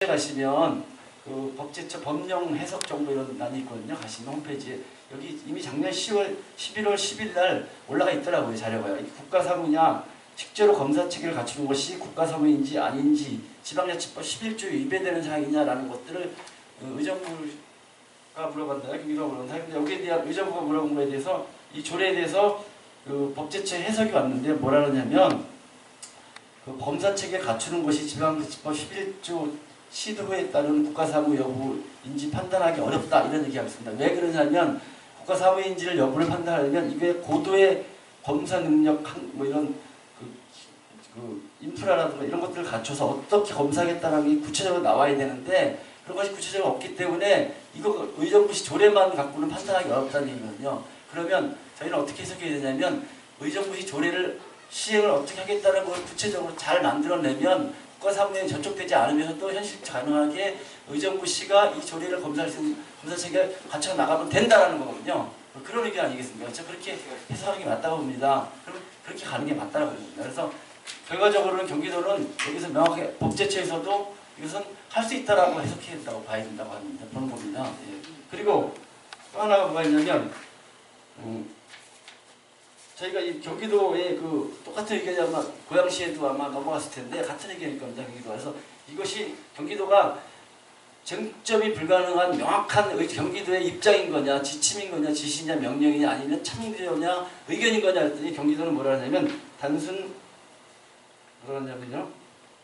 가시면 그 법제처 법령 해석 정보 이런 난이 있거든요. 가시면 홈페이지에 여기 이미 작년 11월 10일 날 올라가 있더라고요. 자료가요. 국가사무냐 실제로 검사 체계를 갖추는 것이 국가사무인지 아닌지 지방자치법 11조 위배되는 사항이냐라는 것들을 의정부가 물어봤나요? 경기도가 물어봤나요? 근데 여기에 대한 의정부가 물어본 거에 대해서 이 조례에 대해서 그 법제처 해석이 왔는데 뭐라 그러냐면 그 검사 체계 갖추는 것이 지방자치법 11조 시도에 따른 국가사무 여부인지 판단하기 어렵다 이런 얘기하고 있습니다. 왜 그러냐면 국가사무인지를 여부를 판단하려면 이게 고도의 검사 능력 뭐 이런 그 인프라라든가 이런 것들을 갖춰서 어떻게 검사하겠다는 게 구체적으로 나와야 되는데 그런 것이 구체적으로 없기 때문에 이거 의정부시 조례만 갖고는 판단하기 어렵다는 얘기거든요. 그러면 저희는 어떻게 해석해야 되냐면 의정부시 조례를 시행을 어떻게 하겠다는 걸 구체적으로 잘 만들어내면 국가사무에 전적되지 않으면서도 현실 가능하게 의정부시가 이 조례를 검사 체계를 갖춰 나가면 된다는 거거든요. 그런 의견 아니겠습니까? 저 그렇게 해석하는 게 맞다고 봅니다. 그럼 그렇게 가는 게 맞다고 봅니다. 그래서 결과적으로는 경기도는 여기서 명확하게 법제처에서도 이것은 할 수 있다라고 해석해야 된다고 봐야 된다고 합니다. 보는 겁니다. 예. 그리고 또 하나가 뭐가 있냐면 저희가 이 경기도의 그 똑같은 의견이 아마 고양시에도 아마 넘어갔을 텐데 같은 의견일 겁니다. 경기도에서 이것이 경기도가 쟁점이 불가능한 명확한 경기도의 입장인 거냐, 지침인 거냐, 지시냐, 명령이냐, 아니면 참고냐, 의견인 거냐 했더니 경기도는 뭐라 하냐면 단순 뭐라 하냐면요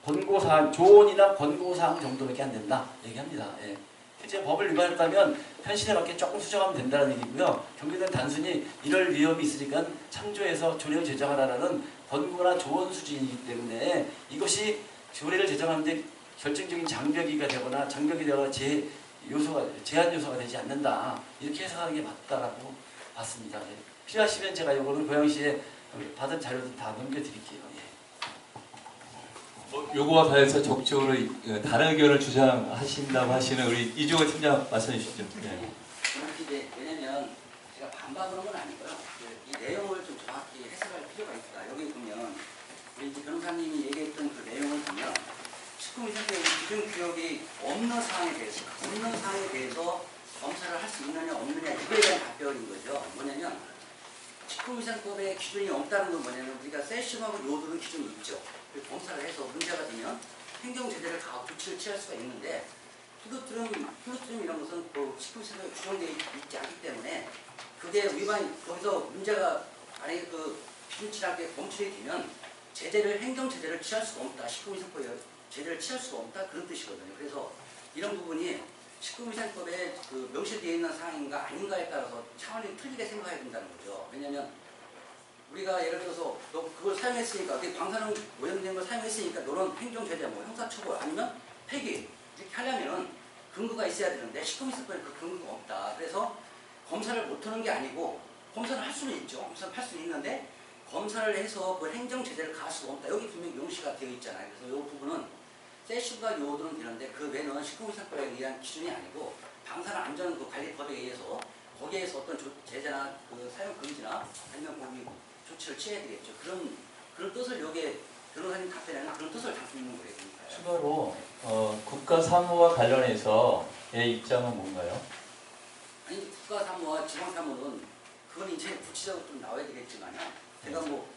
권고사항, 조언이나 권고사항 정도밖에 안 된다 얘기합니다. 예. 실제 법을 위반했다면 현실에 맞게 조금 수정하면 된다는 얘기고요. 경기도는 단순히 이럴 위험이 있으니까 참조해서 조례를 제정하라는 권고나 조언 수준이기 때문에 이것이 조례를 제정하는데 결정적인 장벽이 되거나 제한 요소가 되지 않는다. 이렇게 해석하는 게 맞다라고 봤습니다. 네. 필요하시면 제가 이거는 고양시에 받은 자료들 다 넘겨드릴게요. 예. 요거와 관련해서 적극적으로 다른 의견을 주장하신다고 하시는 우리 이종호 팀장 말씀해 주시죠. 네. 왜냐면 제가 반박하는 건 아니고요. 이 내용을 좀 정확히 해석할 필요가 있다. 여기 보면 우리 이제 변호사님이 얘기했던 그 내용을 보면 식품위생법의 기준 규격이 없는 사항에 대해서 검사를 할 수 있느냐 없느냐 이거에 대한 답변인 거죠. 뭐냐면 식품위생법에 기준이 없다는 건 뭐냐면 우리가 세슘하고 요도는 기준이 있죠. 검사를 해서 문제가 되면 행정제재를 가하고 조치를 취할 수가 있는데 플루트륨 이런 것은 그 식품위생법에 규정되어 있지 않기 때문에 그게 위반이 거기서 문제가 만약에 그 기준치라게 검출이 되면 행정제재를 취할 수가 없다. 식품위생법에 제재를 취할 수가 없다. 그런 뜻이거든요. 그래서 이런 부분이 식품위생법에 그 명시되어 있는 사항인가 아닌가에 따라서 차원이 틀리게 생각해야 된다는 거죠. 왜냐하면 우리가 예를 들어서 너 그걸 사용했으니까 방사능 오염된 걸 사용했으니까 너는 행정제재, 뭐 형사처벌 아니면 폐기 이렇게 하려면 근거가 있어야 되는데 식품위생법에 그 근거가 없다. 그래서 검사를 못하는 게 아니고 검사를 할 수는 있죠. 검사를 할 수는 있는데 검사를 해서 그 행정제재를 가할 수가 없다. 여기 분명히 명시가 되어 있잖아요. 그래서 이 부분은 세슘과 요오드는 되는데 그 외에는 식품위생법에 의한 기준이 아니고 방사능 안전관리법에 의해서 거기에서 어떤 제재나 그 사용 금지나 아니면 거기 조치를 취해야 되겠죠. 그런 뜻을 여기에 변호사님 답변에는 그런 뜻을 담고 있는 거예요. 추가로 국가사무와 관련해서의 입장은 뭔가요? 아니 국가사무와 지방사무는 그건 이제 구체적으로 좀 나와야 되겠지만요. 제가 뭐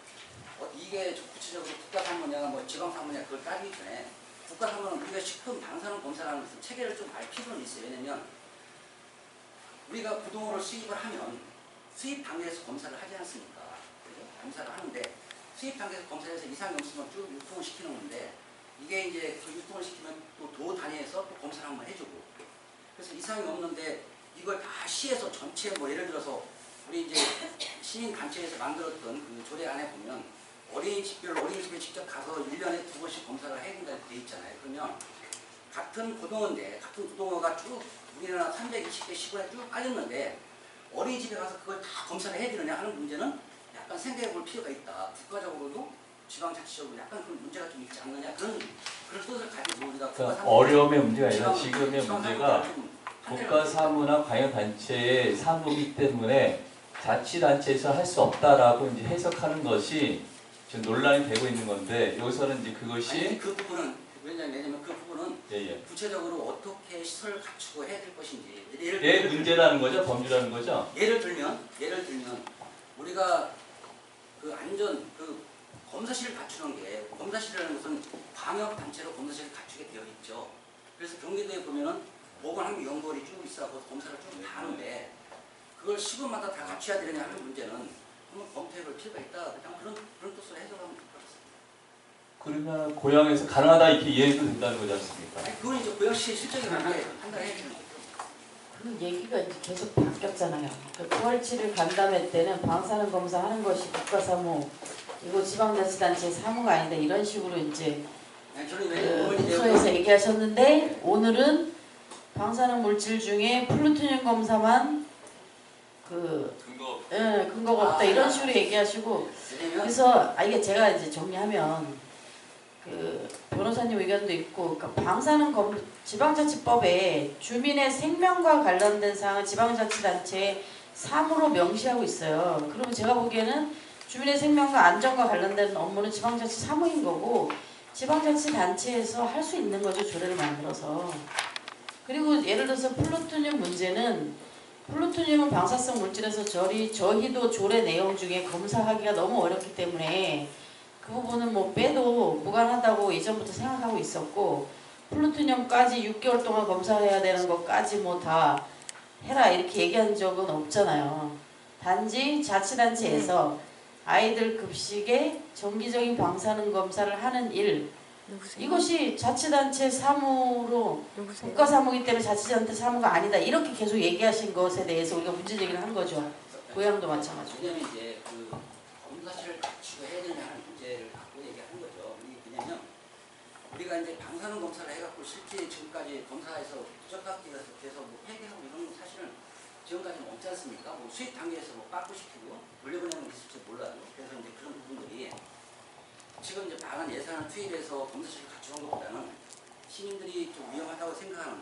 이게 구체적으로 국가사무냐 뭐 지방사무냐 그걸 따지기 전에 국가사무는 우리가 식품 방사능 검사라는 것은 체계를 좀 알 필요는 있어요. 왜냐면 우리가 부동어를 수입을 하면 수입 단계에서 검사를 하지 않습니까? 그죠? 검사를 하는데 수입 단계에서 검사해서 이상이 없으면 쭉 유통을 시키는 건데 이게 이제 그 유통을 시키면 또 도 단위에서 또 검사를 한번 해주고 그래서 이상이 없는데 이걸 다 시에서 전체 뭐 예를 들어서 우리 이제 시민단체에서 만들었던 그 조례 안에 보면 어린이집에 직접 가서 1년에 2번씩 검사를 해야 된다고 돼 있잖아요. 그러면 같은 고등어가 쭉 우리나라 320개 시군에 쭉 깔렸는데 어린이집에 가서 그걸 다 검사를 해야 되느냐 하는 문제는 약간 생각해 볼 필요가 있다. 국가적으로도 지방자치적으로 약간 그런 문제가 좀 있지 않느냐 그런 뜻을 가지고 우리가 그러니까 어려움의 문제가 아니라 지금의 문제가 국가사무나 광역단체의 사무이기 때문에 자치단체에서 할 수 없다라고 이제 해석하는 것이 지금 논란이 되고 있는 건데 여기서는 이제 그것이 그 부분은 왜냐면 그 부분은 예. 구체적으로 어떻게 시설을 갖추고 해야 될 것인지 내 문제라는 거죠? 범주라는 거죠? 예를 들면 우리가 그 안전 그 검사실을 갖추는 게 검사실이라는 것은 방역 단체로 검사실을 갖추게 되어 있죠. 그래서 경기도에 보면은 보건학연구원이 쭉 있어서 검사를 쭉 다 하는데 그걸 시군마다 다 갖춰야 되느냐 하는 문제는 한번 검토해볼 필요가 있다. 그냥 그런 뜻으로 해석하면 될 것 같습니다. 그러면 고향에서 가능하다 이렇게 이해해도 된다는 거지 않습니까? 아니, 그건 이제 고양시 실적에 맞게 판단해야 되는 거죠. 그 얘기가 이제 계속 바뀌었잖아요. 그 9월 7일 간담회 때는 방사능 검사하는 것이 국가사무, 이거 지방자치단체 사무가 아니다 이런 식으로 이제 아니, 저는 왜 부서에서 얘기하셨는데 오늘은 방사능 물질 중에 플루토늄 검사만 근거가 없다 이런 식으로 얘기하시고 그래서 이게 제가 이제 정리하면 그 변호사님 의견도 있고 그러니까 방사능 지방자치법에 주민의 생명과 관련된 사항은 지방자치단체의 사무로 명시하고 있어요. 그러면 제가 보기에는 주민의 생명과 안전과 관련된 업무는 지방자치 사무인 거고 지방자치단체에서 할 수 있는 거죠. 조례를 만들어서. 그리고 예를 들어서 플루토늄 문제는 플루토늄은 방사성 물질에서 저희도 조례 내용 중에 검사하기가 너무 어렵기 때문에 그 부분은 뭐 빼도 무관하다고 예전부터 생각하고 있었고 플루토늄까지 6개월 동안 검사해야 되는 것까지 뭐 다 해라 이렇게 얘기한 적은 없잖아요. 단지 자치단체에서 아이들 급식에 정기적인 방사능 검사를 하는 일 이것이 자치단체 사무로 국가사무이기 때문에 자치단체 사무가 아니다 이렇게 계속 얘기하신 것에 대해서 우리가 문제제기를 한 거죠. 고향도 마찬가지고. 왜냐면 이제 그 검사실을 갖추고 해야 되냐는 문제를 갖고 얘기하는 거죠. 왜냐면 우리가 이제 방사능 검사를 해갖고 실제 지금까지 검사에서 부적합기가 돼서 뭐 폐기하고 이런 건 사실은 지금까지는 없지 않습니까? 뭐 수입 단계에서 뭐 빠꾸시키고 돌려보내는 게 있을지 몰라요. 그래서 이제 그런 부분들이 지금 이제 많은 예산을 투입해서 검사실을 갖추는 것보다는 시민들이 좀 위험하다고 생각하는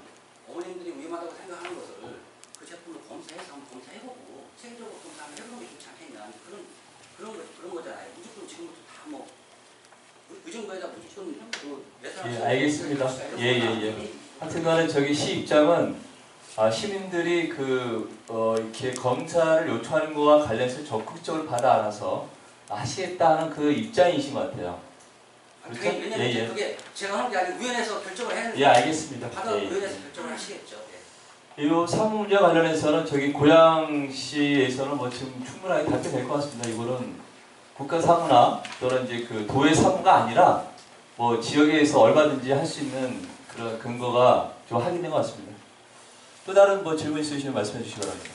어머님들이 위험하다고 생각하는 것을 그 제품을 검사해서 한번 검사해보고 체계적으로 검사 한번 해보는 게 좋지 않겠냐 그런 거잖아요. 무조건 지금부터 다 뭐 그 정도에다 무조건 그 예산을 예, 알겠습니다. 하여튼간에 저기 시 입장은 시민들이 이렇게 검사를 요청하는 거와 관련해서 적극적으로 받아 안아서 하시겠다는 그 입장이신 것 같아요. 그렇죠? 왜냐면 그게 제가 하는 게 아니고 위원회에서 결정을 해야 예, 알겠습니다. 받아 위원회에서 결정을 하시겠죠. 이 사무 문제 관련해서는 저기 고양시에서는 뭐 지금 충분하게 답변될 것 같습니다. 이거는 국가 사무나 또는 이제 그 도의 사무가 아니라 뭐 지역에서 얼마든지 할 수 있는 그런 근거가 좀 확인된 것 같습니다. 또 다른 뭐 질문 있으시면 말씀해 주시기 바랍니다.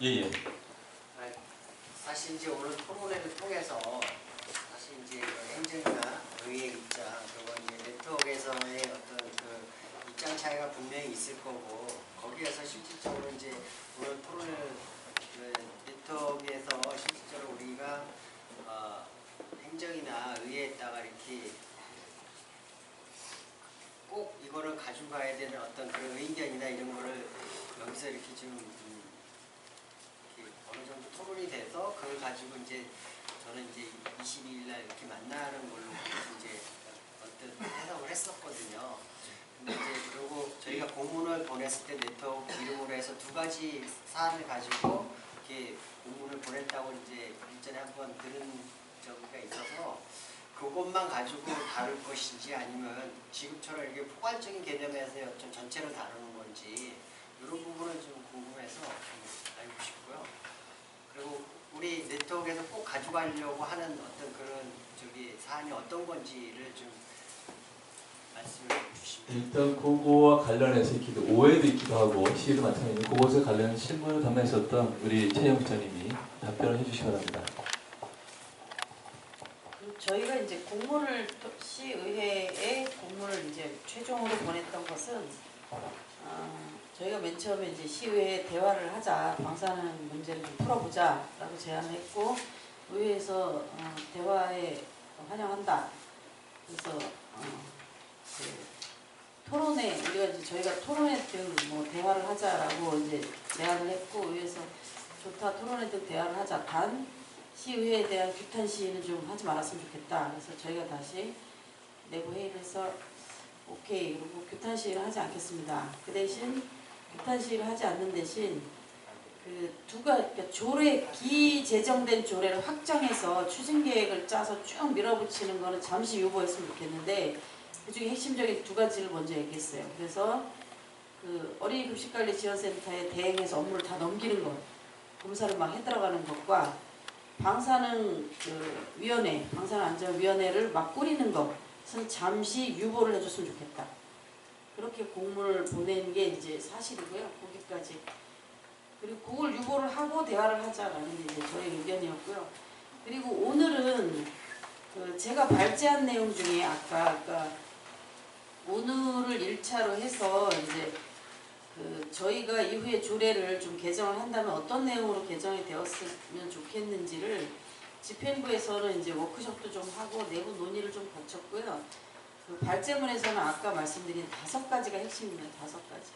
예. 사실 이제 오늘 토론회를 통해서 사실 이제 행정이나 의회 입장 그리고 이제 네트워크에서의 어떤 그 입장 차이가 분명히 있을 거고 거기에서 실질적으로 이제 오늘 토론회 네트워크에서 실질적으로 우리가 행정이나 의회에다가 이렇게 꼭 이거를 가지고 가야 되는 어떤 그런 의견이나 이런 거를 여기서 이렇게 좀 어느 정도 토론이 돼서 그걸 가지고 이제 저는 이제 22일 날 이렇게 만나는 걸로 이제 어떤 해석을 했었거든요. 근데 이제 그리고 저희가 공문을 보냈을 때 네트워크 이름으로 해서 두 가지 사안을 가지고 이렇게 공문을 보냈다고 이제 일전에 한번 들은 적이 있어서 그것만 가지고 다룰 것인지 아니면 지금처럼 이렇게 포괄적인 개념에서 좀 전체를 다루는 건지 이런 부분은 좀 궁금해서 좀 알고 싶고요. 그리고 우리 네트워크에서 꼭 가져가려고 하는 어떤 그런 사안이 어떤 건지를 좀 말씀을 주시면. 일단 그거와 관련해서 있기도 오해도 있기도 하고 시기도 마찬가지고 그것에 관련 실무를 담당했었던 우리 최영 부장님이 답변을 해주시기 바랍니다. 저희가 이제 공문을 시의회에 공문을 이제 최종으로 보냈던 것은 저희가 맨 처음에 이제 시의회에 대화를 하자 방사능 문제를 좀 풀어보자라고 제안을 했고 의회에서 대화에 환영한다. 그래서 토론회 우리가 이제 저희가 토론회 때 뭐 대화를 하자라고 이제 제안을 했고 의회에서 좋다 토론회 등 대화를 하자. 단 시의회에 대한 규탄 시위는 좀 하지 말았으면 좋겠다. 그래서 저희가 다시 내부 회의를 해서 오케이 그리고 규탄 시위를 하지 않겠습니다. 그 대신 규탄 시위를 하지 않는 대신 그러니까 조례 기제정된 조례를 확정해서 추진 계획을 짜서 쭉 밀어붙이는 거는 잠시 유보했으면 좋겠는데 그중에 핵심적인 두 가지를 먼저 얘기했어요. 그래서 그 어린이 급식관리 지원센터에 대행해서 업무를 다 넘기는 것, 검사를 막 해들어가는 것과 방사능 그 위원회, 방사능안전위원회를 막 꾸리는 것은 잠시 유보를 해줬으면 좋겠다. 그렇게 공문을 보낸 게 이제 사실이고요. 거기까지. 그리고 그걸 유보를 하고 대화를 하자라는 게 이제 저의 의견이었고요. 그리고 오늘은 그 제가 발제한 내용 중에 아까 오늘을 1차로 해서 이제 그 저희가 이후에 조례를 좀 개정을 한다면 어떤 내용으로 개정이 되었으면 좋겠는지를 집행부에서는 이제 워크숍도 좀 하고 내부 논의를 좀 거쳤고요. 그 발제문에서는 아까 말씀드린 5가지가 핵심입니다. 5가지.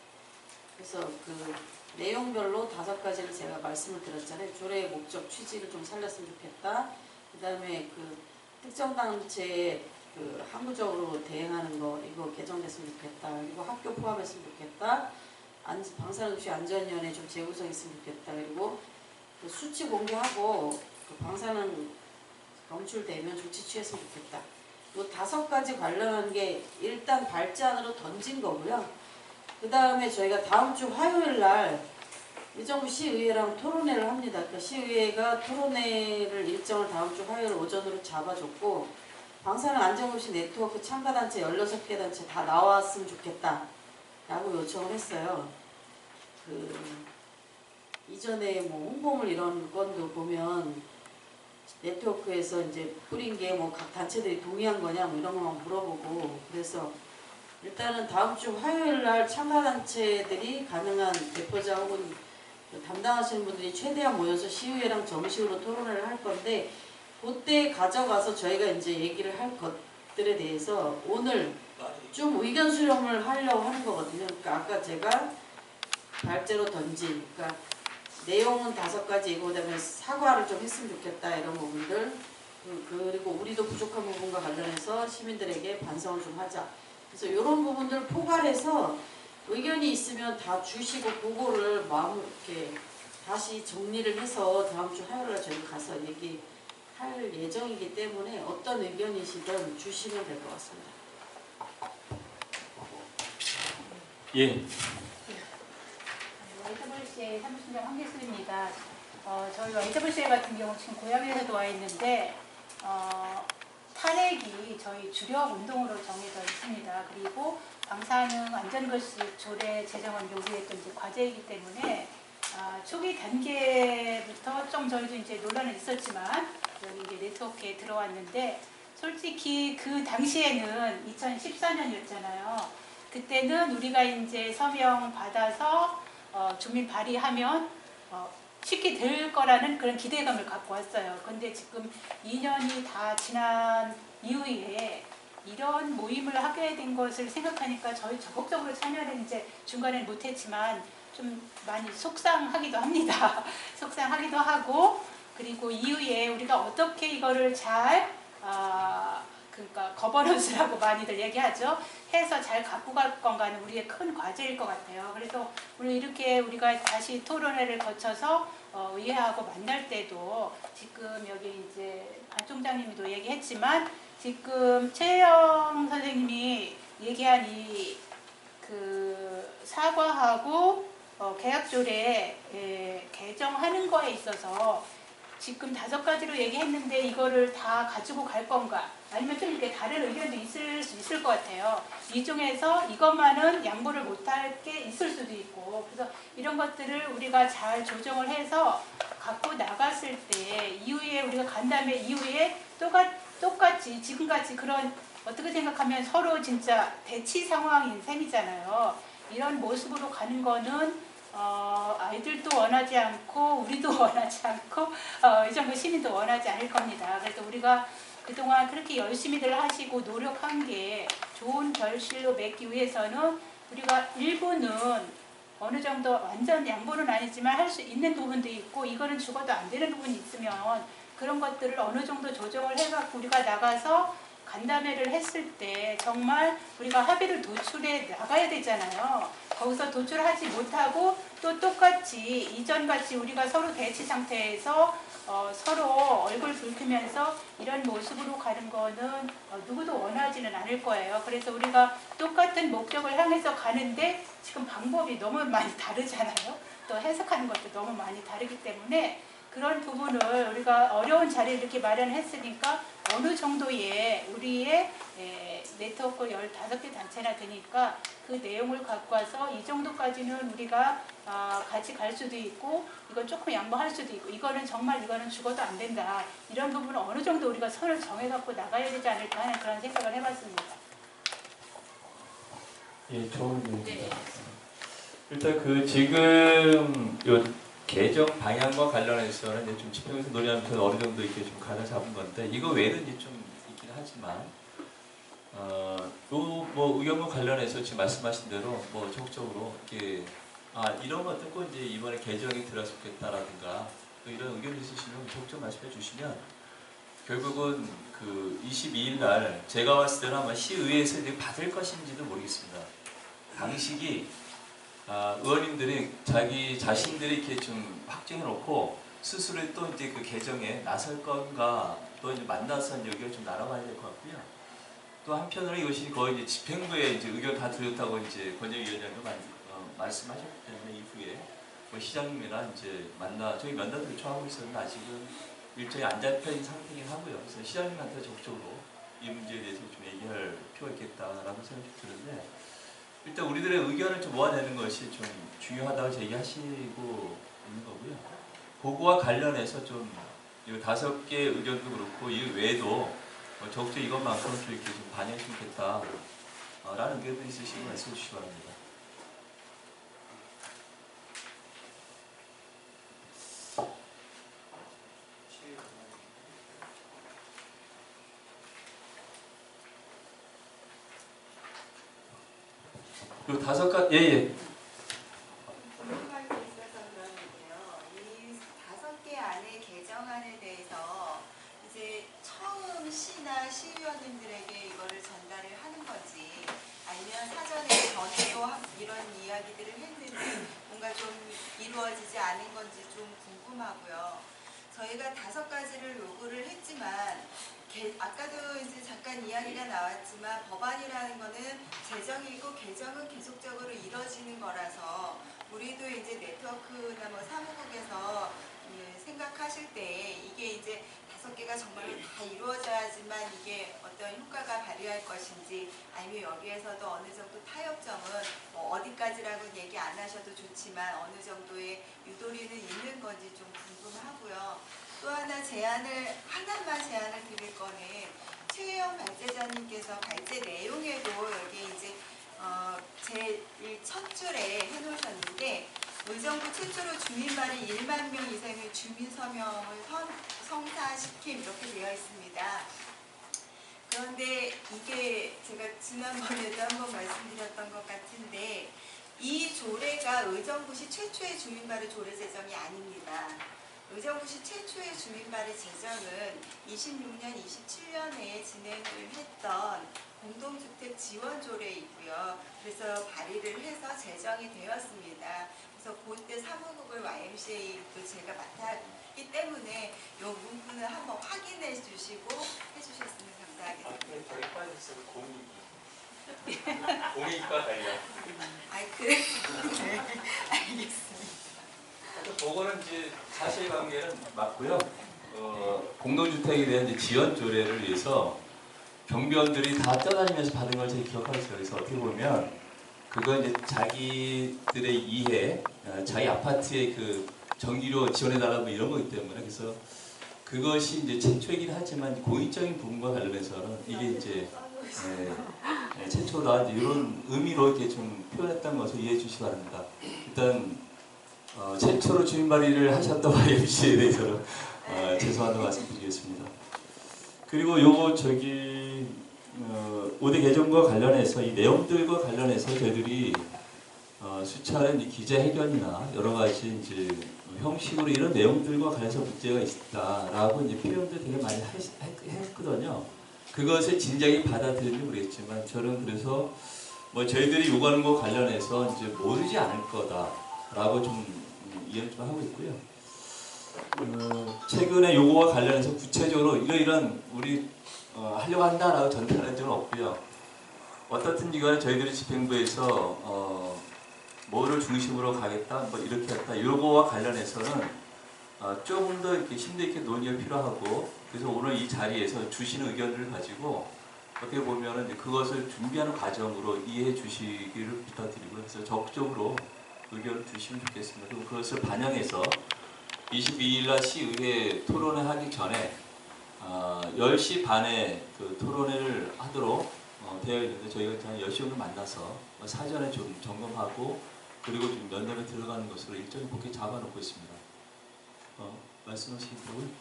그래서 그 내용별로 5가지를 제가 말씀을 드렸잖아요. 조례의 목적 취지를 좀 살렸으면 좋겠다. 그 다음에 그 특정 단체에 그 항구적으로 대행하는 거 이거 개정됐으면 좋겠다. 그리고 학교 포함했으면 좋겠다. 방사능급식 안전위원회 좀 재구성했으면 좋겠다. 그리고 그 수치 공개하고 그 방사능 검출되면 조치 취했으면 좋겠다. 이 5가지 관련한 게 일단 발제안으로 던진 거고요. 그 다음에 저희가 다음 주 화요일 날 의정부 시의회랑 토론회를 합니다. 그러니까 시의회가 토론회를 일정을 다음 주 화요일 오전으로 잡아줬고 방사능 안전급식 네트워크 참가단체 16개 단체 다 나왔으면 좋겠다 라고 요청을 했어요. 그 이전에 뭐 홍보물 이런 건도 보면 네트워크에서 이제 뿌린 게 뭐 각 단체들이 동의한 거냐 뭐 이런 거만 물어보고 그래서 일단은 다음 주 화요일 날 참가단체들이 가능한 대표자 혹은 담당하시는 분들이 최대한 모여서 시의회랑 정식으로 토론을 할 건데 그때 가져가서 저희가 이제 얘기를 할 것들에 대해서 오늘 좀 의견 수렴을 하려고 하는 거거든요. 그러니까 아까 제가 발제로 던진 그러니까 내용은 5가지이고 그다음에 사과를 좀 했으면 좋겠다 이런 부분들 그리고 우리도 부족한 부분과 관련해서 시민들에게 반성을 좀 하자. 그래서 이런 부분들 포괄해서 의견이 있으면 다 주시고 그거를 이렇게 다시 정리를 해서 다음 주 화요일에 저희 가서 얘기할 예정이기 때문에 어떤 의견이시든 주시면 될 것 같습니다. 예. YWCA 사무실장 황계수입니다. 저희 YWCA 같은 경우 지금 고향에서도 와 있는데 탄핵이 저희 주력 운동으로 정해져 있습니다. 그리고 방사능 안전급식 조례 제정안 요구했던 이제 과제이기 때문에 초기 단계부터 좀 저희도 이제 논란은 있었지만 여기 이제 네트워크에 들어왔는데 솔직히 그 당시에는 2014년이었잖아요. 그때는 우리가 이제 서명 받아서 주민 발의하면 쉽게 될 거라는 그런 기대감을 갖고 왔어요. 근데 지금 2년이 다 지난 이후에 이런 모임을 하게 된 것을 생각하니까 저희 적극적으로 참여를 이제 중간에는 못했지만 좀 많이 속상하기도 합니다. 속상하기도 하고 그리고 이후에 우리가 어떻게 이거를 잘 그러니까 거버넌스라고 많이들 얘기하죠. 해서 잘 갖고 갈 건가는 우리의 큰 과제일 것 같아요. 그래서 오늘 이렇게 우리가 다시 토론회를 거쳐서 의회하고 만날 때도 지금 여기 이제 반 총장님도 얘기했지만 지금 최영 선생님이 얘기한 이 그 사과하고 계약조례 개정하는 거에 있어서 지금 5가지로 얘기했는데 이거를 다 가지고 갈 건가 아니면 좀 이렇게 다른 의견도 있을 수 있을 것 같아요. 이 중에서 이것만은 양보를 못할 게 있을 수도 있고 그래서 이런 것들을 우리가 잘 조정을 해서 갖고 나갔을 때 이후에 우리가 간 다음에 이후에 똑같이 지금같이 그런 어떻게 생각하면 서로 진짜 대치 상황인 셈이잖아요. 이런 모습으로 가는 거는 아이들도 원하지 않고 우리도 원하지 않고 의정부 시민도 원하지 않을 겁니다. 그래서 우리가 그동안 그렇게 열심히들 하시고 노력한 게 좋은 결실로 맺기 위해서는 우리가 일부는 어느 정도 완전 양보는 아니지만 할 수 있는 부분도 있고 이거는 죽어도 안 되는 부분이 있으면 그런 것들을 어느 정도 조정을 해갖고 우리가 나가서 간담회를 했을 때 정말 우리가 합의를 도출해 나가야 되잖아요. 거기서 도출하지 못하고 또 똑같이 이전같이 우리가 서로 대치 상태에서 서로 얼굴 붉히면서 이런 모습으로 가는 거는 누구도 원하지는 않을 거예요. 그래서 우리가 똑같은 목적을 향해서 가는데 지금 방법이 너무 많이 다르잖아요. 또 해석하는 것도 너무 많이 다르기 때문에 그런 부분을 우리가 어려운 자리를 이렇게 마련했으니까 어느 정도의 우리의 네트워크 15개 단체나 되니까 그 내용을 갖고 와서 이 정도까지는 우리가 같이 갈 수도 있고 이건 조금 양보할 수도 있고 이거는 정말 이거는 죽어도 안 된다. 이런 부분은 어느 정도 우리가 선을 정해갖고 나가야 되지 않을까 하는 그런 생각을 해봤습니다. 예, 좋은 의견입니다. 일단 그 지금 요 개정 방향과 관련해서는 이제 좀 집행에서 논의하면서 어느 정도 이렇게 좀 가닥 잡은 건데 이거 외에는 이제 좀 있긴 하지만 뭐 의견과 관련해서 지금 말씀하신 대로 뭐 적극적으로 이렇게 이런 것 듣고 이제 이번에 개정이 들어섰겠다라든가 또 이런 의견이 있으시면 적극 말씀해 주시면 결국은 그 22일 날 제가 봤을 때는 아마 시의회에서 이제 받을 것인지도 모르겠습니다. 방식이 의원님들이 자기 자신들이 이렇게 좀 확정해 놓고 스스로 또 이제 그 개정에 나설 건가 또 이제 만나서 의견을 좀 나눠봐야 될 것 같고요. 또 한편으로 이것이 거의 이제 집행부에 이제 의견 다 드렸다고 이제 권영위원장도 말씀하셨기 때문에 이후에 뭐 시장님이랑 이제 저희 면담도 요청하고 있었는데 아직은 일정이 안 잡혀 있는 상태이긴 하고요. 그래서 시장님한테 적극적으로 이 문제에 대해서 좀 얘기할 필요가 있겠다라는 생각이 드는데. 일단 우리들의 의견을 좀 모아내는 것이 좀 중요하다고 제기하시고 있는 거고요. 그거와 관련해서 좀 5개 의견도 그렇고 이 외에도 적극 이것만큼 좀 이렇게 좀 반영했으면 좋겠다라는 의견도 있으시면 말씀해 주시기 바랍니다. 요 5가지 예. 궁금한 게 있어서 그러는데요. 이 5개 안에 개정안에 대해서 이제 처음 시나 시의원님들에게 이거를 전달을 하는 건지 아니면 사전에 전에도 이런 이야기들을 했는데 뭔가 좀 이루어지지 않은 건지 좀 궁금하고요. 저희가 5가지를 요구를 했지만 아까도 이제 잠깐 이야기가 나왔지만 법안이라는 거는 제정이고 개정은 계속적으로 이뤄지는 거라서 우리도 이제 네트워크나 뭐 사무국에서 생각하실 때 이게 이제 5개가 정말로 다 이루어져야지만 이게 어떤 효과가 발휘할 것인지 아니면 여기에서도 어느 정도 타협점은 뭐 어디까지라고는 얘기 안 하셔도 좋지만 어느 정도의 유도리는 있는 건지 좀 궁금하고요. 또 하나만 제안을 드릴 거는 최혜영 발제자님께서 발제 내용에도 여기 이제 제 첫 줄에 해놓으셨는데 의정부 최초로 주민발의 1만 명 이상의 주민서명을 성사시킴 이렇게 되어 있습니다. 그런데 이게 제가 지난번에도 한번 말씀드렸던 것 같은데 이 조례가 의정부시 최초의 주민발의 조례 제정이 아닙니다. 의정부시 최초의 주민발의 제정은 26년, 27년에 진행을 했던 공동주택 지원조례이고요. 그래서 발의를 해서 제정이 되었습니다. 그래서 그때 사무국을 YMCA도 제가 맡았기 때문에 이 문구는 한번 확인해 주시고 해주셨으면 감사하겠습니다. 저기 빠졌어요. 공익과 관련. 그래. 알겠습니다. 그거는 이제 사실관계는 맞고요. 공동주택에 대한 이제 지원 조례를 위해서 경비원들이 다 떠다니면서 받은 걸 제가 기억하고 있어요. 그래서 어떻게 보면 그건 이제 자기들의 이해, 자기 아파트의 그 전기료 지원해달라고 이런 거기 때문에 그래서 그것이 이제 최초이긴 하지만 공익적인 부분과 관련해서는 이게 이제 최초다 이런 의미로 이렇게 좀 표현했던 것을 이해해 주시기 바랍니다. 일단 최초로 주민 발의를 하셨던 YMCA에 대해서는 죄송하다고 말씀드리겠습니다. 그리고 요거 5대 개정과 관련해서 이 내용들과 관련해서 저희들이 수차례 이제 기자회견이나 여러 가지 이제 형식으로 이런 내용들과 관련해서 문제가 있다라고 이제 표현도 되게 많이 했거든요. 그것을 진작에 받아들이는지 모르겠지만 저는 그래서 뭐 저희들이 요구하는 거 관련해서 이제 모르지 않을 거다라고 좀 이해를 좀 하고 있고요. 최근에 요거와 관련해서 구체적으로 이런 우리 하려고 한다라고 전달한 적은 없고요. 어떻든지 간에 저희들이 집행부에서 뭐를 중심으로 가겠다, 뭐 이렇게 했다, 요거와 관련해서는 조금 더 이렇게 심도 있게 논의가 필요하고, 그래서 오늘 이 자리에서 주시는 의견들을 가지고 어떻게 보면은 이제 그것을 준비하는 과정으로 이해해 주시기를 부탁드리고요. 그래서 적극적으로 의견을 주시면 좋겠습니다. 그리고 그것을 반영해서 22일 날 시의회 토론회 하기 전에 10시 반에 그 토론회를 하도록 되어 있는데 저희가 한 10시 정도 만나서 사전에 좀 점검하고 그리고 좀 면담에 들어가는 것으로 일정을 그렇게 잡아놓고 있습니다. 말씀하시기 부분?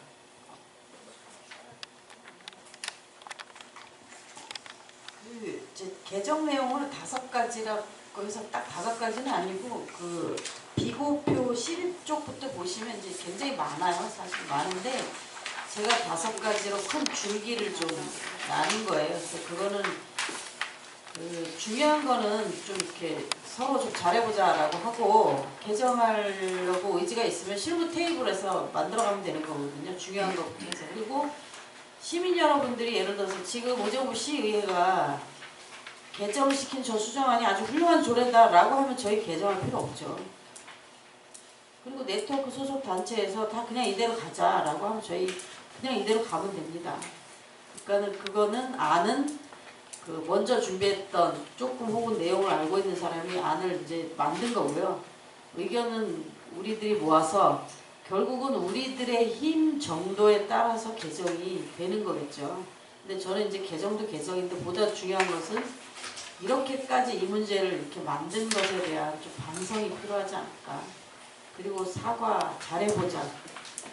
그 개정 내용을 5가지라고 해서 딱 5가지는 아니고 그 비고표 11쪽부터 보시면 이제 굉장히 많아요. 사실 많은데 제가 5가지로 큰 줄기를 좀 나눈 거예요. 그래서 그거는 그 중요한 거는 좀 이렇게 서로 좀 잘해보자라고 하고 개정하려고 의지가 있으면 실무 테이블에서 만들어가면 되는 거거든요. 중요한 것부터 해서. 그리고 시민 여러분들이 예를 들어서 지금 오정부 시의회가 개정시킨 저 수정안이 아주 훌륭한 조례다라고 하면 저희 개정할 필요 없죠. 그리고 네트워크 소속 단체에서 다 그냥 이대로 가자라고 하면 저희 그냥 이대로 가면 됩니다. 그러니까는 그거는 안은 그 먼저 준비했던 조금 혹은 내용을 알고 있는 사람이 안을 이제 만든 거고요. 의견은 우리들이 모아서 결국은 우리들의 힘 정도에 따라서 개정이 되는 거겠죠. 근데 저는 이제 개정도 개정인데 보다 중요한 것은 이렇게까지 이 문제를 이렇게 만든 것에 대한 좀 반성이 필요하지 않을까. 그리고 사과 잘해보자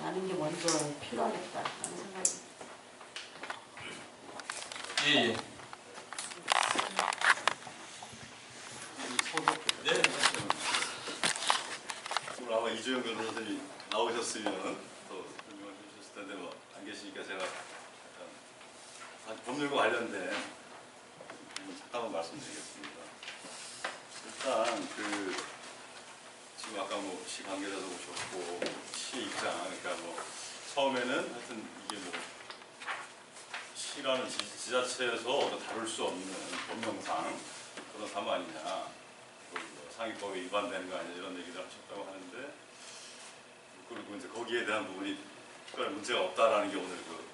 라는 게 먼저 필요하겠다라는 생각입니다. 예. 네. 오늘 아마 이주영 변호사님이 나오셨으면 또 설명을 해주셨을 텐데 뭐 안 계시니까 제가 약간 법률과 관련된 잠깐만 말씀드리겠습니다. 일단 그 지금 아까 뭐 시 관계자도 오셨고 시 입장 그러니까 뭐 처음에는 하여튼 이게 뭐 시라는 지자체에서 다룰 수 없는 법령상 그런 사무 아니냐, 상위법에 위반되는 거 아니냐 이런 얘기를 하셨다고 하는데, 그리고 이제 거기에 대한 부분이 특별한 문제가 없다라는 게 오늘 그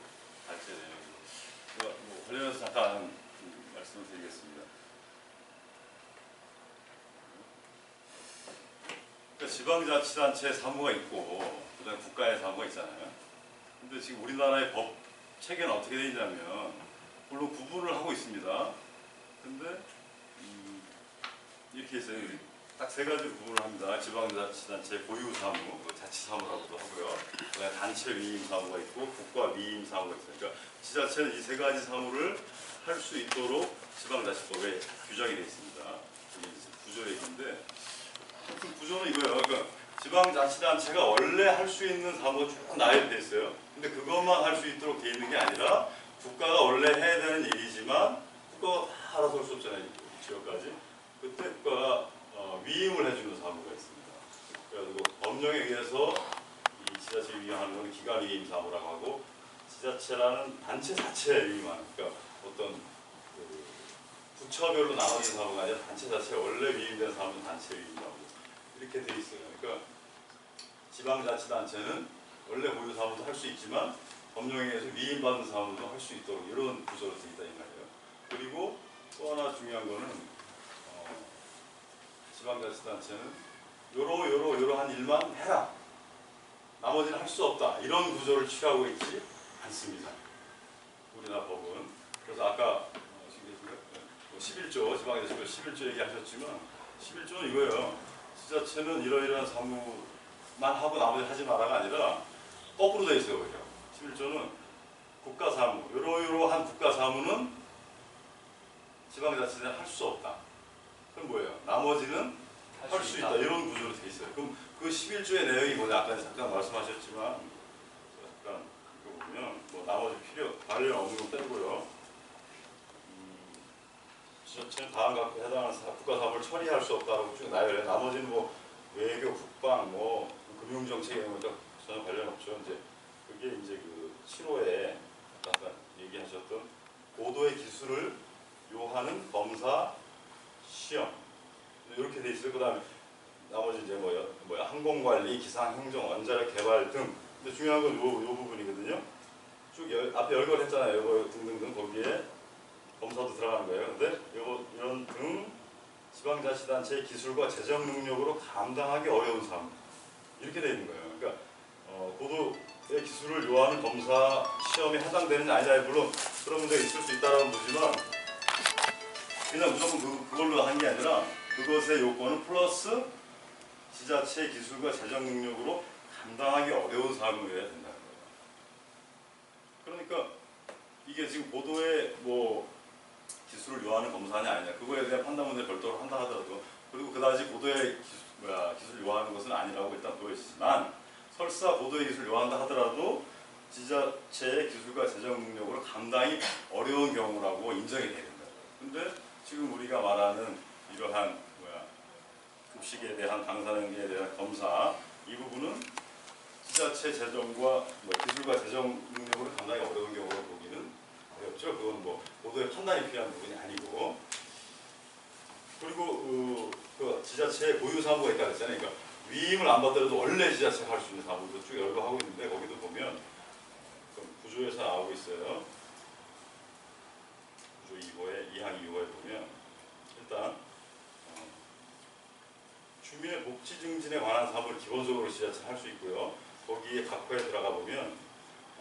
발제 내용이고, 뭐 관련해서 잠깐 말씀을 드리겠습니다. 그러니까 지방자치단체 사무가 있고 그다음에 국가의 사무가 있잖아요. 근데 지금 우리나라의 법 체계는 어떻게 되어 있냐면 물론 구분을 하고 있습니다. 근데 이렇게 있어요. 딱 3가지로 구분을 합니다. 지방자치단체 고유사무, 자치사무라고도 하고요. 그다음에 단체 위임사무가 있고 국가 위임사무가 있어요. 그러니까 지자체는 이 3가지 사무를 할 수 있도록 지방자치법에 규정이 되어 있습니다. 이게 구조 얘기인데 구조는 이거예요. 그러니까 지방자치단체가 원래 할 수 있는 사무가 쭉 나열되어 있어요. 근데 그것만 할 수 있도록 되어 있는 게 아니라 국가가 원래 해야 되는 일이지만 국가가 다 알아서 할 수 없잖아요. 지역까지. 그때 국가가 위임을 해주는 사무가 있습니다. 그래가지고 법령에 의해서 이 지자체 위임하는 건 기관 위임 사무라고 하고, 지자체라는 단체 자체에 위임하는, 그러니까 어떤 그 부처별로 나눠진 사무가 아니라 단체 자체에 원래 위임된 사무는 단체 위임이라고 이렇게 돼 있어요. 그러니까 지방자치단체는 원래 고유 사무도 할 수 있지만 법령에 의해서 위임받는 사무도 할 수 있도록 이런 구조로 되어 있다 이 말이에요. 그리고 또 하나 중요한 거는 지방자치단체는 요러한 일만 해라, 나머지는 할 수 없다, 이런 구조를 취하고 있지 않습니다. 우리나라 법은. 그래서 아까 11조 지방자치법 11조 얘기하셨지만 11조는 이거예요. 지자체는 이러이러한 사무만 하고 나머지 하지 마라가 아니라 거꾸로 되어 있어요. 오히려 11조는 국가사무, 요러한 국가사무는 지방자치는 할 수 없다. 그럼 뭐예요? 나머지는 할 수 있다 이런 구조로 돼 있어요. 그럼 그 11조의 내용이 뭐냐 아까 잠깐 말씀하셨지만 잠깐 이거 보면 뭐 나머지 관련 없는 거 빼고요. 지자체는 다음과 같이 해당하는 국가 사업을 처리할 수 없다고 쭉 나열해. 나머지는 뭐 외교, 국방, 뭐 금융정책 이런 것과 전혀 관련 없죠. 이제 그게 이제 그 7호에 아까 얘기하셨던 고도의 기술을 요하는 검사 시험 이렇게 돼 있어요. 그다음에 나머지 이제 뭐야 항공관리, 기상행정, 원자력 개발 등. 근데 중요한 건 요 부분이거든요. 쭉 앞에 열거했잖아요. 이거 등등등 거기에 검사도 들어가는 거예요. 근데 이런 등 지방자치단체의 기술과 재정 능력으로 감당하기 어려운 사람 이렇게 돼 있는 거예요. 그러니까 고도의 기술을 요하는 검사 시험에 해당되느냐 아니냐 물론 그런 문제가 있을 수 있다라고 보지만 그냥 무조건 그걸로 한 게 아니라 그것의 요건은 플러스 지자체의 기술과 재정 능력으로 감당하기 어려운 사람이어야 된다는 거예요. 그러니까 이게 지금 고도의 뭐 기술을 요하는 검사냐 아니냐 그거에 대한 판단 문제 별도로 한다 하더라도 그리고 그다지 고도의 기술을 요하는 것은 아니라고 일단 보여지지만 설사 고도의 기술을 요한다 하더라도 지자체의 기술과 재정 능력으로 감당이 어려운 경우라고 인정이 돼야 된다. 근데 지금 우리가 말하는 이러한 급식에 대한 방사능에 대한 검사 이 부분은 지자체 재정과 기술과 재정 능력으로 감당이 어려운 경우로 보기는 어렵죠. 그건 뭐 고도의 판단이 필요한 부분이 아니고 그리고 그 지자체의 고유 사무가 있다고 했잖아요. 그러니까 위임을 안 받더라도 원래 지자체가 할 수 있는 사무도 쭉 열거하고 있는데 거기도 보면 구조에서 나오고 있어요. 구조 2호에 2항 2호에 보면 일단 주민의 복지 증진에 관한 사업을 기본적으로 지자체가 할 수 있고요. 거기에 각 호에 들어가 보면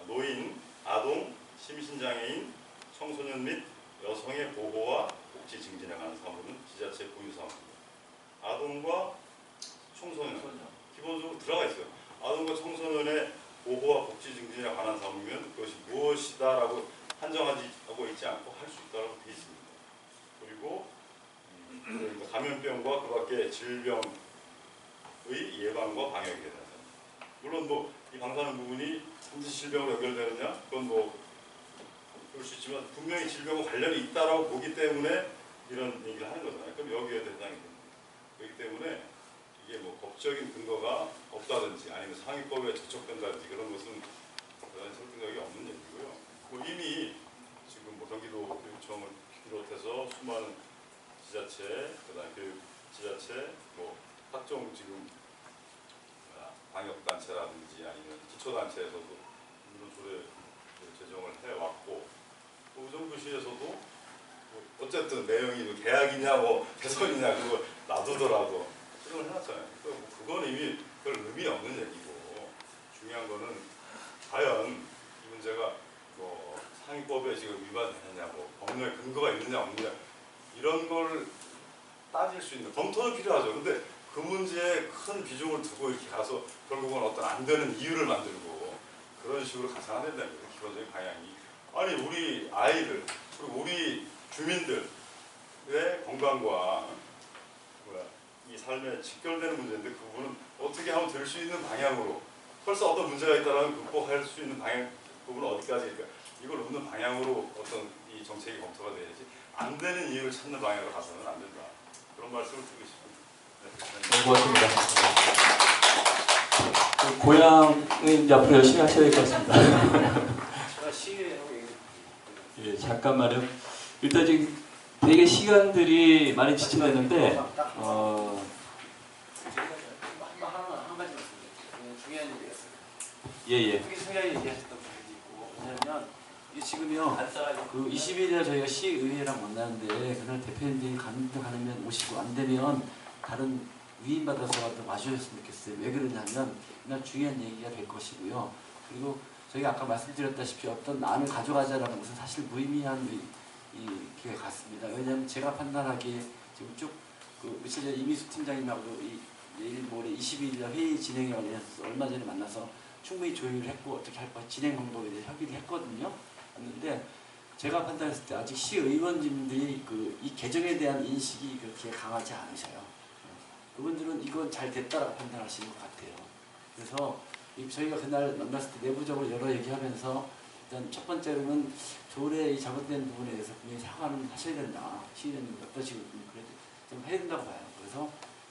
노인, 아동, 심신장애인, 청소년 및 여성의 보호와 복지 증진에 관한 사업은 지자체 고유 사업입니다. 아동과 청소년 기본적으로 들어가 있어요. 아동과 청소년의 보호와 복지 증진에 관한 사업이면 그것이 무엇이다라고 한정하고 있지 않고 할 수 있다고 되어 있습니다. 그리고 그러니까 감염병과 그 밖의 질병의 예방과 방역에 대해서 물론 뭐 이 방사능 부분이 반드시 질병으로 연결되느냐 그건 뭐 그럴 수 있지만 분명히 질병과 관련이 있다라고 보기 때문에 이런 얘기를 하는 거잖아요. 그럼 여기에도 해당이 됩니다. 그렇기 때문에 이게 뭐 법적인 근거가 없다든지 아니면 상위법에 저촉된다든지 그런 것은 대단히 설득력이 없는 얘기고요. 뭐 이미 지금 뭐 경기도교육청을 비롯해서 수많은 지자체, 그다음에 교육 지자체, 뭐 각종 지금 방역단체라든지 아니면 기초단체에서도 이런 조례 제정을 해왔고 의정부시에서도 뭐 어쨌든 내용이 뭐 계약이냐 뭐 개선이냐 그거 놔두더라도 제정을 해놨잖아요. 그건 이미 별 의미 없는 얘기고 중요한 거는 과연 이 문제가 뭐 상위법에 지금 위반되느냐 뭐 법률에 근거가 있느냐 없느냐 이런 걸 따질 수 있는 검토는 필요하죠. 근데 그 문제에 큰 비중을 두고 이렇게 가서 결국은 어떤 안 되는 이유를 만들고 그런 식으로 가서는 안 된다는 거예요. 기본적인 방향이. 아니 우리 아이들 그리고 우리 주민들의 건강과 이 삶에 직결되는 문제인데 그 부분은 어떻게 하면 될 수 있는 방향으로 설사 어떤 문제가 있다면 극복할 수 있는 방향 부분은 어디까지일까 이걸 없는 방향으로 어떤 이 정책이 검토가 돼야지 안 되는 이유를 찾는 방향으로 가서는 안 된다. 그런 말씀을 드리고 싶습니다. 네, 고맙습니다. 고향은 이제 앞으로 열심히 하셔야 될 것 같습니다. 제가 시위하고 예, 잠깐만요. 일단 지금 되게 시간들이 많이 지체됐는데 한 가지 말씀드릴게요. 중요한 얘기였어요. 예예. 크게 생각이 얘기하셨던 부분이 있고 왜냐하면 이 지금요 그 21일 저희가 시의회랑 만나는데 그날 대표님들이 가능하면 오시고 안 되면 다른 위임받아서 마주셨으면 좋겠어요. 왜 그러냐면 그날 중요한 얘기가 될 것이고요. 그리고 저희가 아까 말씀드렸다시피 어떤 안을 가져가자라는 것은 사실 무의미한 기회 같습니다. 왜냐하면 제가 판단하기에 지금 쭉그 며칠 전에 이미수 팀장님하고 내일 모레 22일 회의 진행에 관해서 얼마 전에 만나서 충분히 조율을 했고 어떻게 할 거 진행 방법에 대해 협의를 했거든요. 했는데 제가 판단했을 때 아직 시의원님들이 이 개정에 대한 인식이 그렇게 강하지 않으셔요. 그분들은 이건 잘 됐다라고 판단하시는 것 같아요. 그래서 저희가 그날 만났을 때 내부적으로 여러 얘기하면서 일단 첫 번째로는 조례의 잘못된 부분에 대해서 분명히 사과는 하셔야 된다. 시의원님 어떠시고 그래도 좀 해야 된다고 봐요. 그래서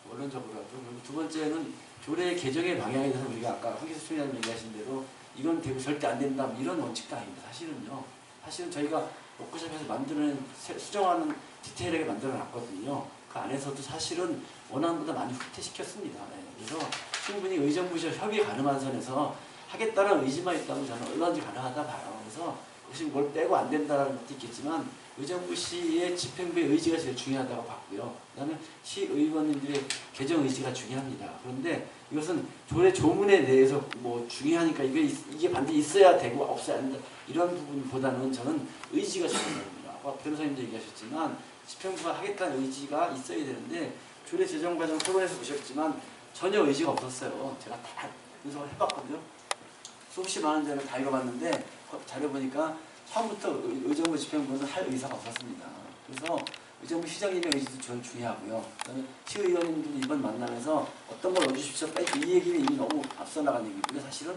원론적으로라도. 그리고 두 번째는 조례 개정의 방향에 대해서 우리가 아까 황기수 총장님 얘기하신 대로 이건 되고 절대 안 된다 이런 원칙도 아닙니다. 사실은요. 사실은 저희가 워크숍에서 만드는 수정하는 디테일하게 만들어 놨거든요. 그 안에서도 사실은 원안보다 많이 후퇴시켰습니다. 네. 그래서 충분히 의정부시와 협의 가능한 선에서 하겠다는 의지만 있다면 저는 얼마든지 가능하다 봐요. 그래서 혹시 뭘 빼고 안 된다는 것도 있겠지만 의정부시의 집행부의 의지가 제일 중요하다고 봤고요. 그 다음에 시의원님들의 개정 의지가 중요합니다. 그런데 이것은 조례 조문에 대해서 뭐 중요하니까 이게 반드시 있어야 되고 없어야 된다 이런 부분보다는 저는 의지가 중요합니다. 아까 변호사님도 얘기하셨지만 집행부가 하겠다는 의지가 있어야 되는데 조례 제정 과정 토론에서 보셨지만 전혀 의지가 없었어요. 제가 다 분석을 해봤거든요. 수없이 많은 자료를 다 읽어봤는데 자료 보니까 처음부터 의정부 집행부는 할 의사가 없었습니다. 그래서 의정부 시장님의 의지도 저는 중요하고요. 그다음에 시의원님들 이번 만나면서 어떤 걸 넣어주십시오. 이 얘기는 이미 너무 앞서 나간 얘기고요. 사실은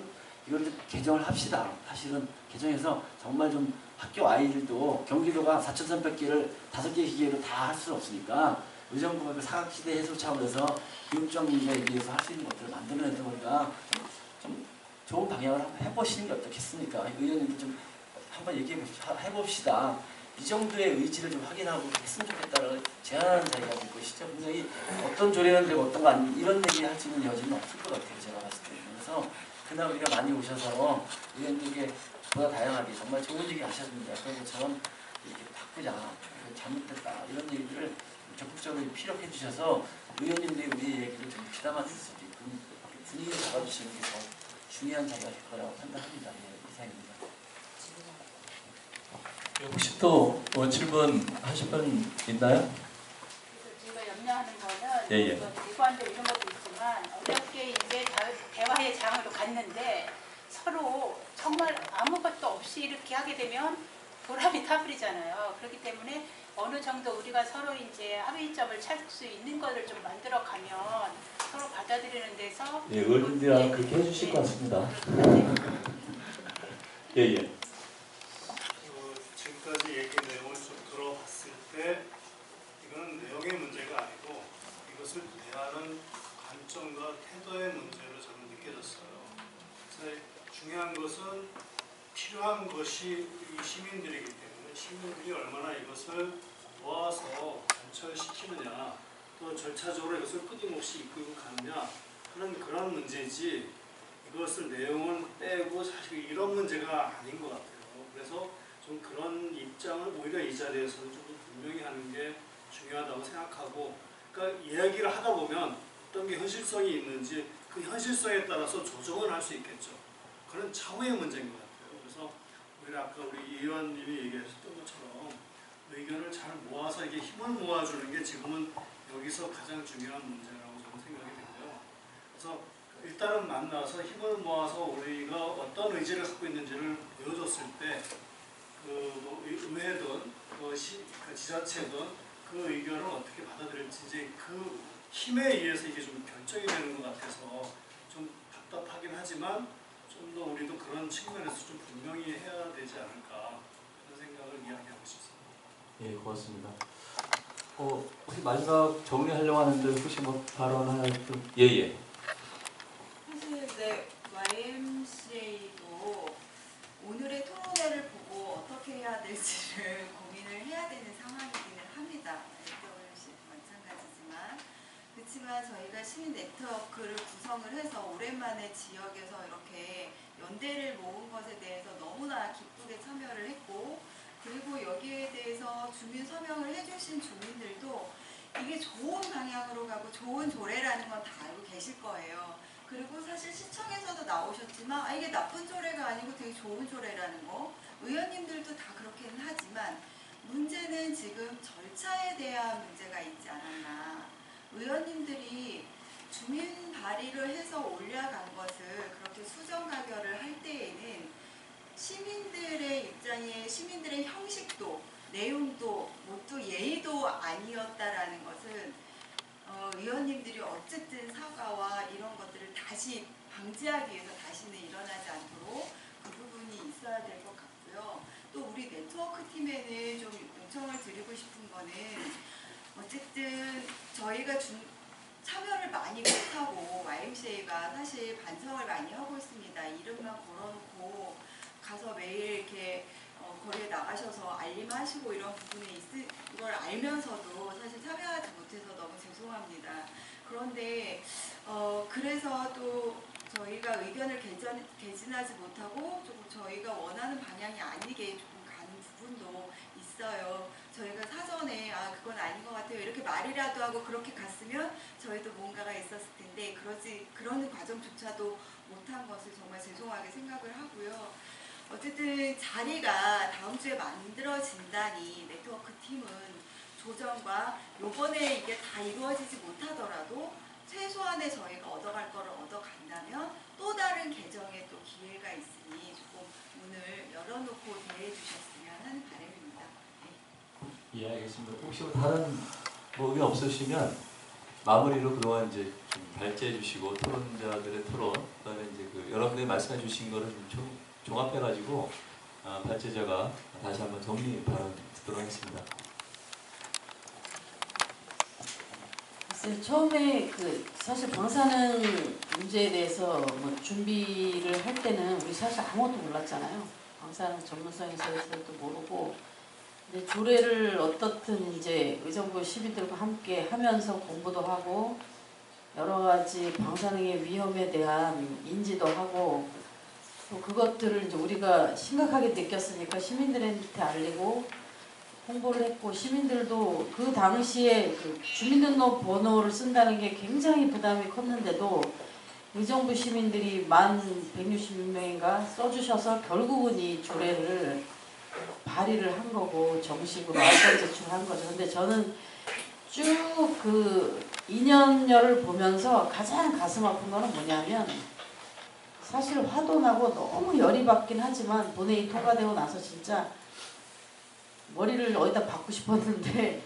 이걸 좀 개정을 합시다. 사실은 개정해서 정말 좀 학교 아이들도 경기도가 4,300개를 5개 기계로 다 할 수는 없으니까 의정부가 그 사각지대 해소 차원에서 교육적 문제에 비해서 할 수 있는 것들을 만들어내다 보니까 좀 좋은 방향을 한번 해보시는 게 어떻겠습니까? 의원님도 좀 한번 해봅시다. 이 정도의 의지를 좀 확인하고 했으면 좋겠다라고 제안하는 자리가 될 것이죠. 분명히 어떤 조례는 되고 어떤 거 아니 이런 얘기 할 수 있는 여지는 없을 것 같아요. 제가 봤을 때. 그래서 그날 우리가 많이 오셔서 의원님께 보다 다양하게 정말 좋은 얘기 하셨는데 그런 것처럼 이렇게 바꾸자, 잘못됐다 이런 얘기들을 적극적으로 피력해 주셔서 의원님들이 우리 얘기를 좀 귀담아 줄 수도 있고 분위기를 잡아주시는 게 더 중요한 자리가 될 거라고 판단합니다. 예, 이상입니다. 혹시 또 질문 하실 분 있나요? 제가 염려하는 거는 예. 일관도 이런 것도 있지만 어렵게 이제 대화의 장으로 갔는데 서로 정말 아무것도 없이 이렇게 하게 되면 보람이 타버리잖아요. 그렇기 때문에 어느 정도 우리가 서로 이제 합의점을 찾을 수 있는 것을 좀 만들어 가면 서로 받아들이는 데서 예, 의원님들이랑 그렇게 해주실 것 같습니다. 예. 지금까지 얘기 내용을 좀 들어봤을 때 이거는 내용의 문제가 아니고 이것을 대하는 관점과 태도의 문제로 저는 느껴졌어요. 그래서 중요한 것은 필요한 것이 이 시민들이기 때문에 시민들이 얼마나 이것을 모아서 관철시키느냐 또 절차적으로 이것을 끊임없이 이끌고 가느냐 하는 그런 문제지 이것을 내용을 빼고 사실 이런 문제가 아닌 것 같아요. 그래서 좀 그런 입장을 오히려 이 자리에서는 좀 분명히 하는 게 중요하다고 생각하고 그러니까 이야기를 하다 보면 어떤 게 현실성이 있는지 그 현실성에 따라서 조정을 할 수 있겠죠. 그런 차후의 문제인 것 같아요. 그래서 오히려 아까 우리 이 의원님이 얘기하셨던 것처럼 의견을 잘 모아서 이게 힘을 모아주는 게 지금은 여기서 가장 중요한 문제라고 저는 생각이 되고요. 그래서 일단은 만나서 힘을 모아서 우리가 어떤 의지를 갖고 있는지를 보여줬을 때 뭐 의회든 지자체든 그 의견을 어떻게 받아들일지 이제 그 힘에 의해서 이게 좀 결정이 되는 것 같아서 좀 답답하긴 하지만 좀 더 우리도 그런 측면에서 좀 분명히 해야 되지 않을까 그런 생각을 이야기하고 싶습니다. 예, 고맙습니다. 혹시 마지막 정리하려고 하는데 혹시 뭐 발언 하나 좀 예. 사실 이제 YMCA도 오늘의 토론회를 보고 어떻게 해야 될지를 고민을 해야 되는 상황이기는 합니다. LWC 마찬가지지만 그렇지만 저희가 시민 네트워크를 구성을 해서 오랜만에 지역에서 이렇게 연대를 모은 것에 대해서 너무나 기쁘게 참여를 했고 그리고 여기에 대해서 주민 서명을 해주신 주민들도 이게 좋은 방향으로 가고 좋은 조례라는 건 다 알고 계실 거예요. 그리고 사실 시청에서도 나오셨지만 이게 나쁜 조례가 아니고 되게 좋은 조례라는 거 의원님들도 다 그렇게는 하지만 문제는 지금 절차에 대한 문제가 있지 않았나. 의원님들이 주민 발의를 해서 올려간 것을 그렇게 수정 가결을 할 때에는 시민들의 입장에 시민들의 형식도 내용도 뭣도 예의도 아니었다라는 것은 의원님들이 어쨌든 사과와 이런 것들을 다시 방지하기 위해서 다시는 일어나지 않도록 그 부분이 있어야 될 것 같고요. 또 우리 네트워크 팀에는 좀 요청을 드리고 싶은 거는 어쨌든 저희가 참여를 많이 못하고 YMCA가 사실 반성을 많이 하고 있습니다. 이름만 걸어놓고 가서 매일 이렇게 거리에 나가셔서 알림하시고 이런 부분이 이걸 알면서도 사실 참여하지 못해서 너무 죄송합니다. 그런데 그래서 또 저희가 의견을 개진하지 못하고 조금 저희가 원하는 방향이 아니게 조금 가는 부분도 있어요. 저희가 사전에 그건 아닌 것 같아요 이렇게 말이라도 하고 그렇게 갔으면 저희도 뭔가가 있었을 텐데 그런 과정조차도 못한 것을 정말 죄송하게 생각을 하고요. 어쨌든 자리가 다음 주에 만들어진다니 네트워크 팀은 조정과 요번에 이게 다 이루어지지 못하더라도 최소한의 저희가 얻어갈 거를 얻어간다면 또 다른 개정에 또 기회가 있으니 조금 문을 열어놓고 대해 주셨으면 하는 바람입니다. 네. 예, 알겠습니다. 혹시 다른 의견 없으시면 마무리로 그동안 이제 좀 발제해 주시고 토론자들의 토론, 그다음에 이제 여러분들이 말씀해 주신 거를 좀 종합해가지고 발제자가 다시 한번 정리 발언 듣도록 하겠습니다. 처음에 사실 방사능 문제에 대해서 준비를 할 때는 우리 사실 아무것도 몰랐잖아요. 방사능 전문성에 대해서도 모르고, 근데 조례를 어떻든 이제 의정부 시민들과 함께 하면서 공부도 하고 여러 가지 방사능의 위험에 대한 인지도 하고 또 그것들을 이제 우리가 심각하게 느꼈으니까 시민들한테 알리고 홍보를 했고, 시민들도 그 당시에 주민등록 번호를 쓴다는 게 굉장히 부담이 컸는데도 의정부 시민들이 1,166명인가 써주셔서 결국은 이 조례를 발의를 한 거고 정식으로 안건 제출한 거죠. 근데 저는 쭉 2년여를 보면서 가장 가슴 아픈 거는 뭐냐면, 사실 화도 나고 너무 열이 받긴 하지만 본회의 통과되고 나서 진짜 머리를 어디다 박고 싶었는데,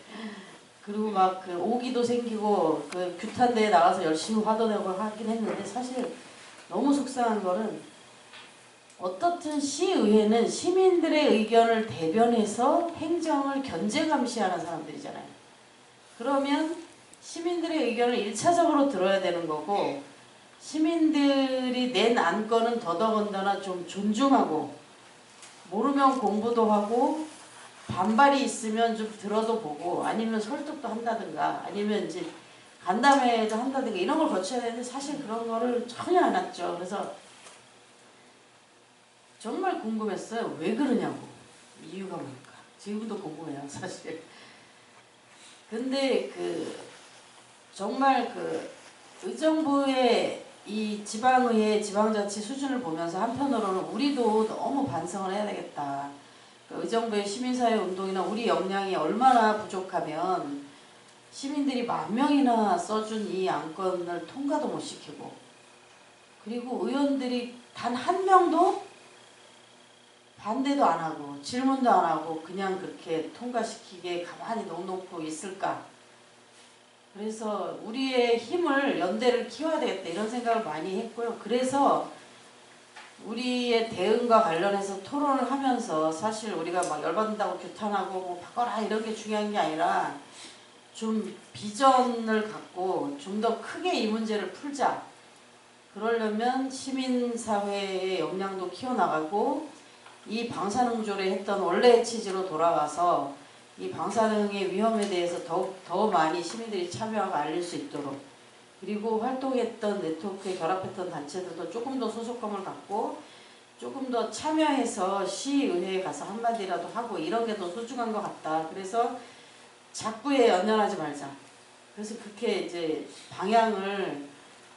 그리고 오기도 생기고 규탄대에 나가서 열심히 화도 내고 하긴 했는데, 사실 너무 속상한 거는 어떻든 시의회는 시민들의 의견을 대변해서 행정을 견제감시하는 사람들이잖아요. 그러면 시민들의 의견을 1차적으로 들어야 되는 거고, 시민들이 낸 안건은 더더군다나 좀 존중하고 모르면 공부도 하고 반발이 있으면 좀 들어도 보고 아니면 설득도 한다든가 아니면 이제 간담회도 한다든가 이런 걸 거쳐야 되는데, 사실 그런 거를 전혀 안 했죠. 그래서 정말 궁금했어요. 왜 그러냐고. 이유가 뭘까. 지금도 궁금해요, 사실. 근데 정말 의정부의 이 지방의회, 지방자치 수준을 보면서 한편으로는 우리도 너무 반성을 해야 되겠다. 의정부의 시민사회 운동이나 우리 역량이 얼마나 부족하면 시민들이 10,000명이나 써준 이 안건을 통과도 못 시키고, 그리고 의원들이 단 한 명도 반대도 안 하고 질문도 안 하고 그냥 그렇게 통과시키게 가만히 넉놓고 있을까. 그래서 우리의 힘을, 연대를 키워야 되겠다 이런 생각을 많이 했고요. 그래서 우리의 대응과 관련해서 토론을 하면서 사실 우리가 막 열받는다고 규탄하고 바꿔라 이런 게 중요한 게 아니라 좀 비전을 갖고 좀 더 크게 이 문제를 풀자. 그러려면 시민사회의 역량도 키워나가고 이 방사능조례 했던 원래의 취지로 돌아가서 이 방사능의 위험에 대해서 더 많이 시민들이 참여하고 알릴 수 있도록, 그리고 활동했던 네트워크에 결합했던 단체들도 조금 더 소속감을 갖고 조금 더 참여해서 시의회에 가서 한마디라도 하고 이런 게 더 소중한 것 같다. 그래서 작부에 연연하지 말자. 그래서 그렇게 이제 방향을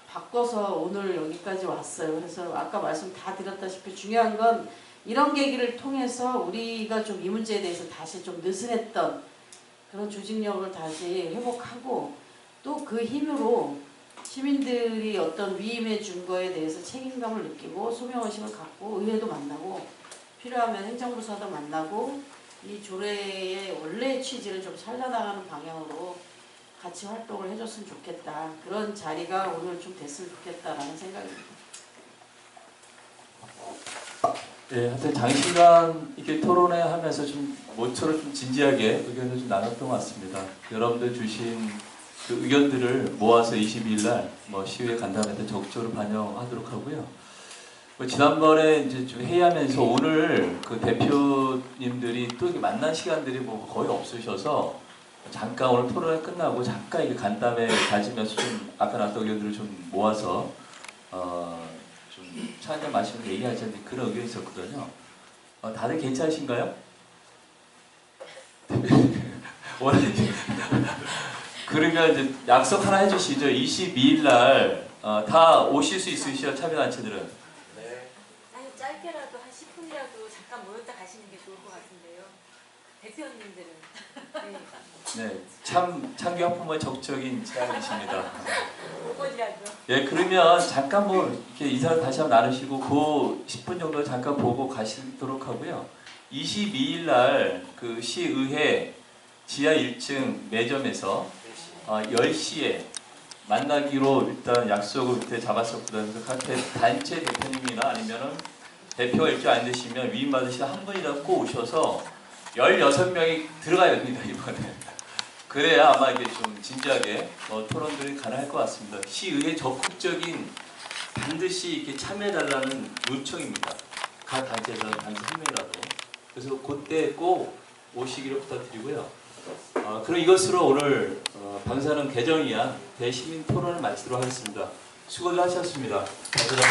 바꿔서 오늘 여기까지 왔어요. 그래서 아까 말씀 다 드렸다시피 중요한 건 이런 계기를 통해서 우리가 좀 이 문제에 대해서 다시 좀 느슨했던 그런 조직력을 다시 회복하고, 또 그 힘으로 시민들이 어떤 위임해 준 거에 대해서 책임감을 느끼고 소명의식을 갖고 의회도 만나고 필요하면 행정부서도 만나고 이 조례의 원래의 취지를 좀 살려나가는 방향으로 같이 활동을 해줬으면 좋겠다. 그런 자리가 오늘 좀 됐으면 좋겠다라는 생각입니다. 예, 하여튼 장시간 이렇게 토론회 하면서 좀 모처럼 좀 진지하게 의견을 좀 나눴던 것 같습니다. 여러분들 주신 그 의견들을 모아서 22일 날 뭐 시위에 간담회때 적극적으로 반영하도록 하고요. 뭐 지난번에 이제 좀 회의하면서 오늘 그 대표님들이 또 이렇게 만난 시간들이 뭐 거의 없으셔서 잠깐 오늘 토론회 끝나고 잠깐 이게 간담회 가지면서 좀 아까 나왔던 의견들을 좀 모아서 좀 차 한잔 마시면서 얘기하자는 그런 의견이 있었거든요. 다들 괜찮으신가요? 그러면 이제 약속 하나 해주시죠. 22일 날 다 오실 수 있으시죠? 참여단체들은. 네. 아니 짧게라도 한 10분이라도 잠깐 모였다 가시는 게 좋을 것 같은데요. 대표님들은. 네, 참 창규학부모의 적극적인 제안이십니다. 오버지하죠. 예, 그러면 잠깐 뭐 이렇게 인사를 다시 한번 나누시고 그 10분 정도 잠깐 보고 가시도록 하고요. 22일 날 그 시의회 지하 1층 매점에서 10시에 만나기로 일단 약속을 그때 잡았었거든요. 그래서 각 단체 대표님이나 아니면은 대표가 일정 안 되시면 위임 받으시다 한 분이라도 꼭 오셔서 16명이 들어가야 됩니다, 이번에. 그래야 아마 이게 좀 진지하게 토론들이 가능할 것 같습니다. 시의회 적극적인 반드시 이렇게 참여해달라는 요청입니다. 각 단체에서 단체 한 명이라도. 그래서 그때 꼭 오시기를 부탁드리고요. 그럼 이것으로 오늘 방사능 개정위원 대시민 토론을 마치도록 하겠습니다. 수고들 하셨습니다. 감사합니다.